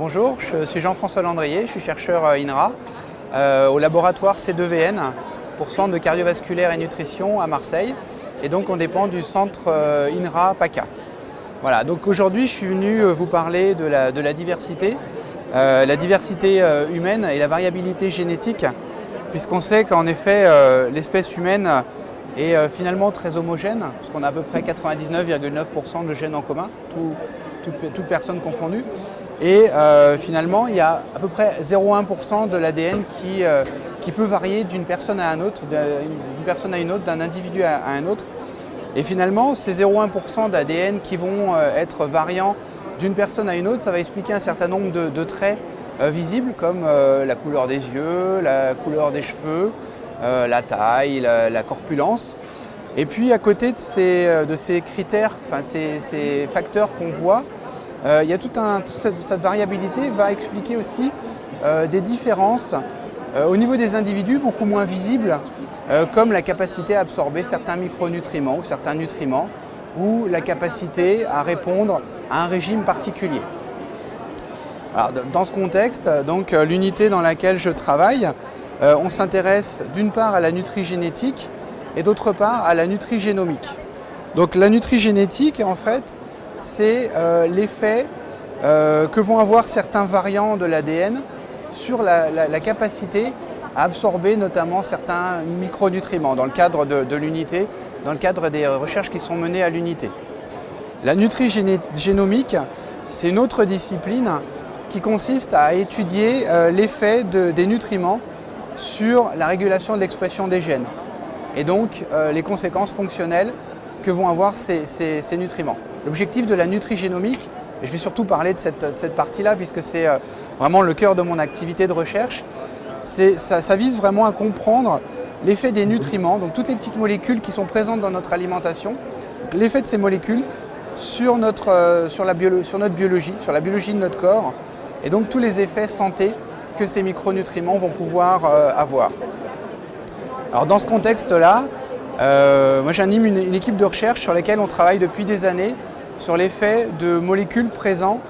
Bonjour, je suis Jean-François Landrier, je suis chercheur INRA au laboratoire C2VN pour Centre de cardiovasculaire et nutrition à Marseille. Et donc on dépend du centre INRA PACA. Voilà, donc aujourd'hui je suis venu vous parler de la diversité humaine et la variabilité génétique, puisqu'on sait qu'en effet l'espèce humaine est finalement très homogène, puisqu'on a à peu près 99,9% de gènes en commun, toutes personnes confondues. Et finalement, il y a à peu près 0,1% de l'ADN qui peut varier d'une personne à une autre, d'un individu à un autre. Et finalement, ces 0,1% d'ADN qui vont être variants d'une personne à une autre, ça va expliquer un certain nombre de traits visibles, comme la couleur des yeux, la couleur des cheveux, la taille, la corpulence. Et puis à côté de ces critères, ces facteurs qu'on voit, il y a toute cette variabilité va expliquer aussi des différences au niveau des individus beaucoup moins visibles, comme la capacité à absorber certains micronutriments ou certains nutriments, ou la capacité à répondre à un régime particulier. Alors, dans ce contexte, donc l'unité dans laquelle je travaille, on s'intéresse d'une part à la nutrigénétique et d'autre part à la nutrigénomique. Donc la nutrigénétique, en fait, c'est l'effet que vont avoir certains variants de l'ADN sur la capacité à absorber notamment certains micronutriments dans le cadre de l'unité, dans le cadre des recherches qui sont menées à l'unité. La nutrigénomique, c'est une autre discipline qui consiste à étudier l'effet des nutriments sur la régulation de l'expression des gènes et donc les conséquences fonctionnelles que vont avoir ces nutriments. L'objectif de la nutrigénomique, et je vais surtout parler de cette partie-là puisque c'est vraiment le cœur de mon activité de recherche, ça vise vraiment à comprendre l'effet des nutriments, donc toutes les petites molécules qui sont présentes dans notre alimentation, l'effet de ces molécules sur notre biologie, sur la biologie de notre corps, et donc tous les effets santé que ces micronutriments vont pouvoir avoir. Alors dans ce contexte-là, moi j'anime une équipe de recherche sur laquelle on travaille depuis des années sur l'effet de molécules présentes,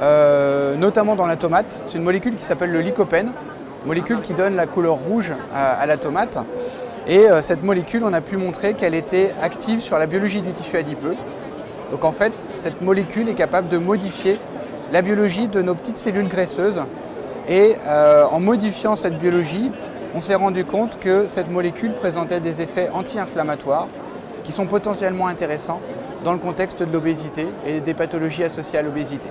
notamment dans la tomate. C'est une molécule qui s'appelle le lycopène, molécule qui donne la couleur rouge à la tomate. Et cette molécule, on a pu montrer qu'elle était active sur la biologie du tissu adipeux. Donc en fait, cette molécule est capable de modifier la biologie de nos petites cellules graisseuses. Et en modifiant cette biologie, on s'est rendu compte que cette molécule présentait des effets anti-inflammatoires qui sont potentiellement intéressants dans le contexte de l'obésité et des pathologies associées à l'obésité.